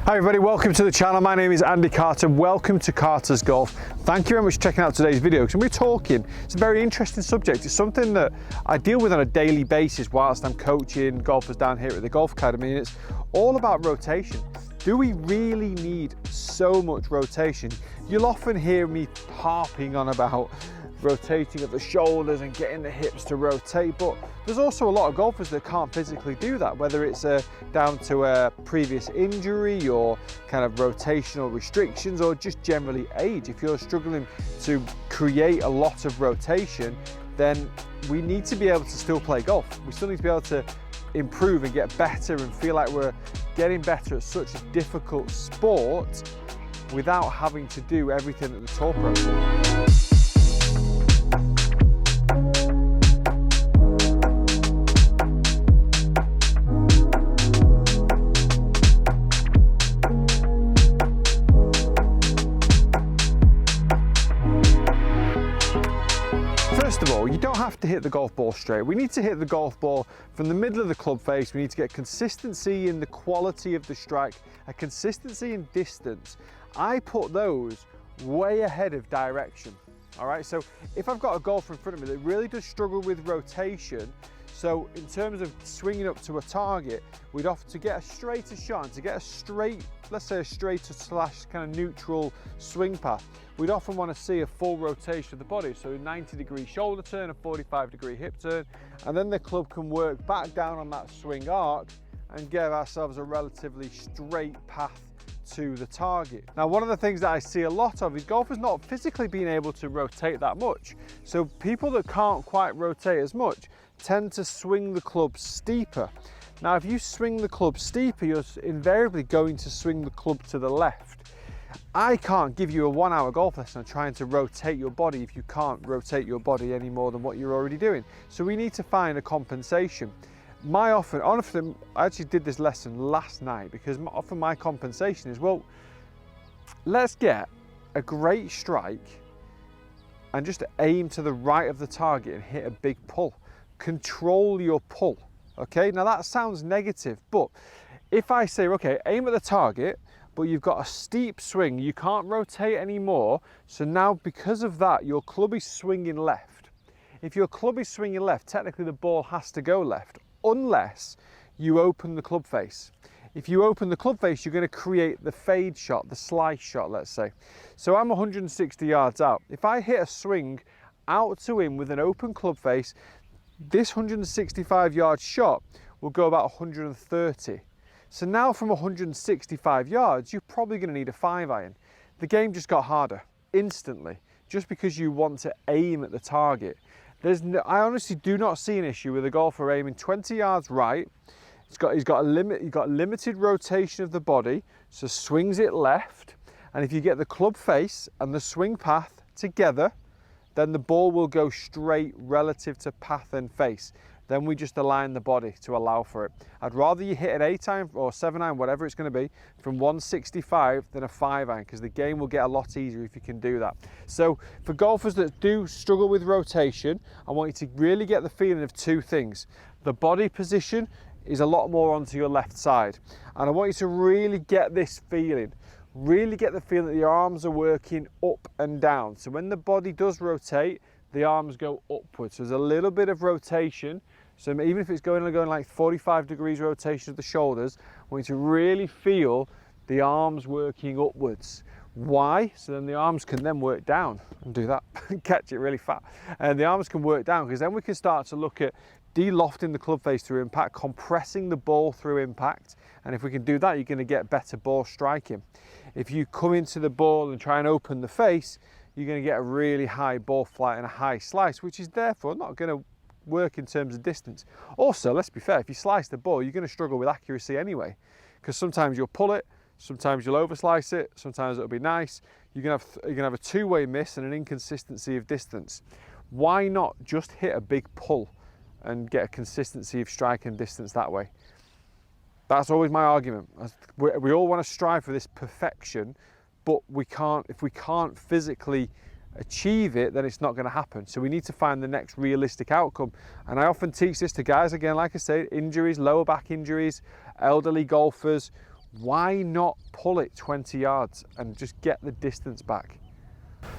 Hi everybody, welcome to the channel. My name is Andy Carter. Welcome to Carter's Golf. Thank you very much for checking out today's video because we're talking, it's a very interesting subject. It's something that I deal with on a daily basis whilst I'm coaching golfers down here at the Golf Academy, and it's all about rotation. Do we really need so much rotation? You'll often hear me harping on about rotating at the shoulders and getting the hips to rotate, but there's also a lot of golfers that can't physically do that, whether it's down to a previous injury or kind of rotational restrictions or just generally age. If you're struggling to create a lot of rotation, then we need to be able to still play golf. We still need to be able to improve and get better and feel like we're getting better at such a difficult sport without having to do everything that the tour pros do. First of all, you don't have to hit the golf ball straight. We need to hit the golf ball from the middle of the club face. We need to get consistency in the quality of the strike, a consistency in distance. I put those way ahead of direction. All right, so if I've got a golfer in front of me that really does struggle with rotation, so in terms of swinging up to a target, we'd often, to get a straighter shot and to get a straight, let's say a straighter slash kind of neutral swing path, we'd often want to see a full rotation of the body. So a 90-degree shoulder turn, a 45-degree hip turn, and then the club can work back down on that swing arc and give ourselves a relatively straight path to the target. Now, one of the things that I see a lot of is golfers not physically being able to rotate that much. So people that can't quite rotate as much tend to swing the club steeper. Now, if you swing the club steeper, you're invariably going to swing the club to the left. I can't give you a 1 hour golf lesson on trying to rotate your body if you can't rotate your body any more than what you're already doing. So we need to find a compensation. Often, I actually did this lesson last night because often my compensation is, well, let's get a great strike and just aim to the right of the target and hit a big pull. Control your pull, okay? Now that sounds negative, but if I say, okay, aim at the target, but you've got a steep swing, you can't rotate anymore, so now because of that, your club is swinging left. If your club is swinging left, technically the ball has to go left, unless you open the club face. If you open the club face, you're going to create the fade shot, the slice shot, let's say. So I'm 160 yards out. If I hit a swing out to in with an open club face, this 165 yard shot will go about 130. So now from 165 yards, you're probably going to need a 5-iron. The game just got harder instantly, just because you want to aim at the target. I honestly do not see an issue with a golfer aiming 20 yards right. He's got limited rotation of the body, so swings it left. And if you get the club face and the swing path together, then the ball will go straight relative to path and face. Then we just align the body to allow for it. I'd rather you hit an 8-iron or 7-iron, whatever it's going to be, from 165 than a 5-iron, because the game will get a lot easier if you can do that. So for golfers that do struggle with rotation, I want you to really get the feeling of two things. The body position is a lot more onto your left side. And I want you to really get this feeling. Really get the feeling that your arms are working up and down. So when the body does rotate, the arms go upwards. So there's a little bit of rotation. So even if it's going like 45 degrees rotation of the shoulders, I want you to really feel the arms working upwards. Why? So then the arms can then work down and do that, catch it really fat. And the arms can work down because then we can start to look at de-lofting the club face through impact, compressing the ball through impact. And if we can do that, you're going to get better ball striking. If you come into the ball and try and open the face, you're going to get a really high ball flight and a high slice, which is therefore not going to work in terms of distance. Also, let's be fair, if you slice the ball, you're going to struggle with accuracy anyway, because sometimes you'll pull it, sometimes you'll overslice it, sometimes it'll be nice. You're going to have a two-way miss and an inconsistency of distance. Why not just hit a big pull and get a consistency of strike and distance that way? That's always my argument. We all want to strive for this perfection, but if we can't physically achieve it, then it's not going to happen. So we need to find the next realistic outcome. And I often teach this to guys, again, like I say, injuries, lower back injuries, elderly golfers. why not pull it 20 yards and just get the distance back?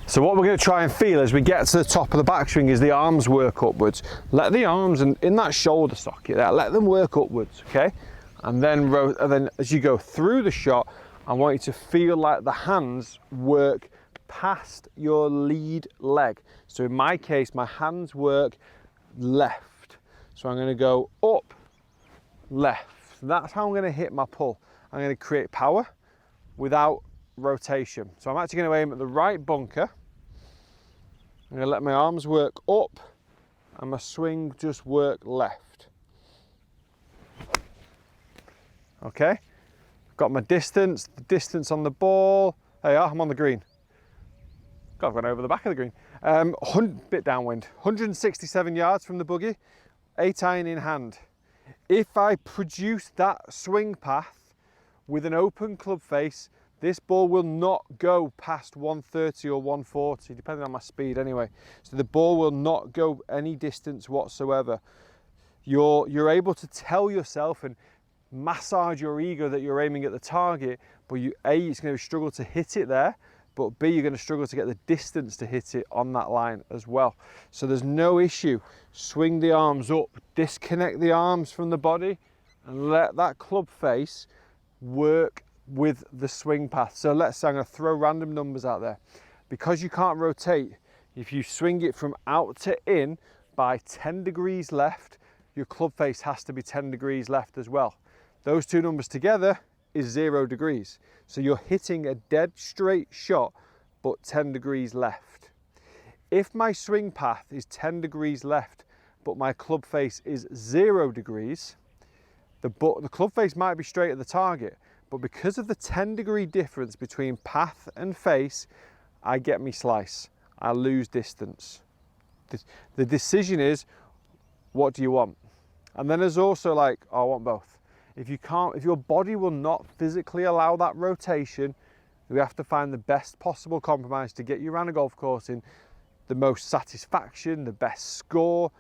So what we're going to try and feel as we get to the top of the backswing is the arms work upwards. Let the arms and in that shoulder socket there, let them work upwards, okay? And then as you go through the shot, I want you to feel like the hands work past your lead leg. So in my case, my hands work left. So I'm going to go up, left. That's how I'm going to hit my pull. I'm going to create power without rotation. So I'm actually going to aim at the right bunker. I'm going to let my arms work up and my swing just work left. Okay, got my distance, the distance on the ball. There you are, I'm on the green. God, I've gone over the back of the green. Bit downwind, 167 yards from the buggy, 8 iron in hand. If I produce that swing path with an open club face, this ball will not go past 130 or 140, depending on my speed anyway. So the ball will not go any distance whatsoever. You're able to tell yourself and massage your ego that you're aiming at the target, but it's going to struggle to hit it there, but B, you're going to struggle to get the distance to hit it on that line as well. So there's no issue. Swing the arms up, disconnect the arms from the body, and let that club face work with the swing path. So let's say I'm going to throw random numbers out there. Because you can't rotate, if you swing it from out to in by 10 degrees left, your club face has to be 10 degrees left as well. Those two numbers together is 0 degrees. So you're hitting a dead straight shot, but 10 degrees left. If my swing path is 10 degrees left, but my club face is 0 degrees, the club face might be straight at the target, but because of the 10-degree difference between path and face, I get me slice. I lose distance. The decision is, what do you want? And then there's also like, oh, I want both. If your body will not physically allow that rotation, we have to find the best possible compromise to get you around a golf course in the most satisfaction, the best score,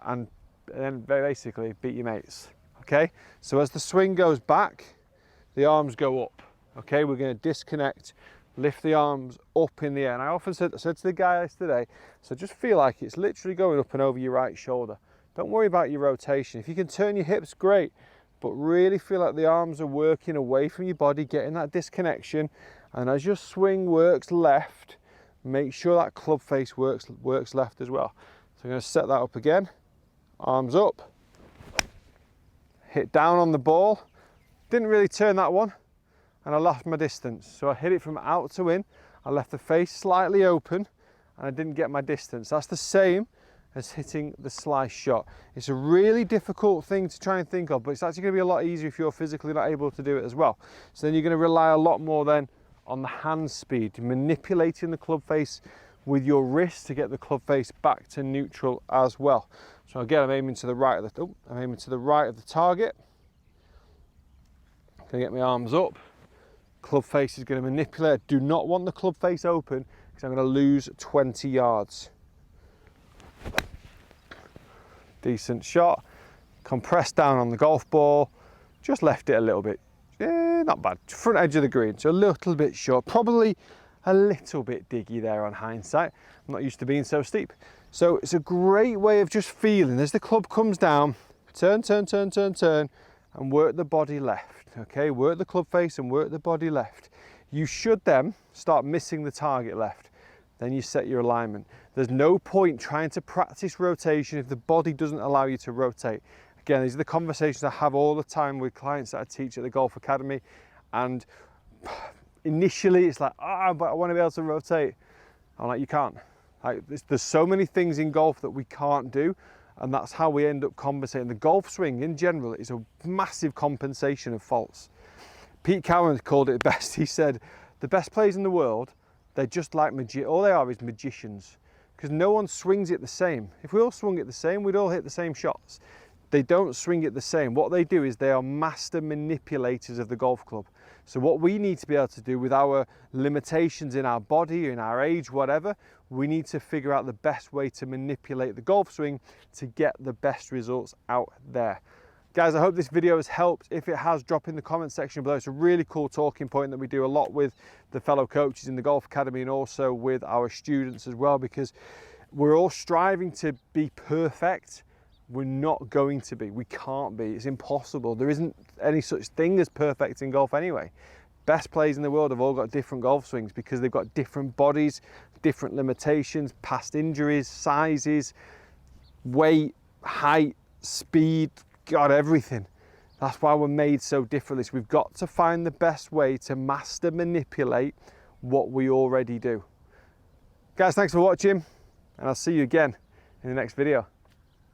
and then basically beat your mates. Okay? So as the swing goes back, the arms go up. Okay, we're going to disconnect, lift the arms up in the air. And I often said to the guy yesterday, so just feel like it's literally going up and over your right shoulder. Don't worry about your rotation. If you can turn your hips, great, but really feel like the arms are working away from your body, getting that disconnection. And as your swing works left, make sure that club face works left as well. So I'm going to set that up again. Arms up, hit down on the ball. Didn't really turn that one, and I lost my distance. So I hit it from out to in. I left the face slightly open, and I didn't get my distance. That's the same as hitting the slice shot. It's a really difficult thing to try and think of, but it's actually going to be a lot easier if you're physically not able to do it as well. So then you're going to rely a lot more then on the hand speed, manipulating the club face with your wrist to get the club face back to neutral as well. So again, I'm aiming to the right of the target. Gonna get my arms up. Club face is going to manipulate. I do not want the club face open because I'm going to lose 20 yards. Decent shot. Compressed down on the golf ball. Just left it a little bit. Not bad. Front edge of the green, so a little bit short. Probably a little bit diggy there on hindsight. I'm not used to being so steep. So it's a great way of just feeling as the club comes down, turn, turn, turn, turn, turn, and work the body left. Okay, work the club face and work the body left. You should then start missing the target left. Then you set your alignment. There's no point trying to practice rotation if the body doesn't allow you to rotate. Again, these are the conversations I have all the time with clients that I teach at the Golf Academy. And initially it's like, but I want to be able to rotate. I'm like, you can't. There's so many things in golf that we can't do. And that's how we end up compensating. The golf swing in general is a massive compensation of faults. Pete Cowen called it best. He said, the best players in the world, they're just like all they are is magicians. Because no one swings it the same. If we all swung it the same, we'd all hit the same shots. They don't swing it the same. What they do is they are master manipulators of the golf club. So what we need to be able to do with our limitations in our body, in our age, whatever, we need to figure out the best way to manipulate the golf swing to get the best results out there. Guys, I hope this video has helped. If it has, drop in the comment section below. It's a really cool talking point that we do a lot with the fellow coaches in the Golf Academy and also with our students as well, because we're all striving to be perfect. We're not going to be. We can't be. It's impossible. There isn't any such thing as perfect in golf anyway. Best players in the world have all got different golf swings because they've got different bodies, different limitations, past injuries, sizes, weight, height, speed, God, everything. That's why we're made so differently. So we've got to find the best way to master manipulate what we already do. Guys, thanks for watching, and I'll see you again in the next video.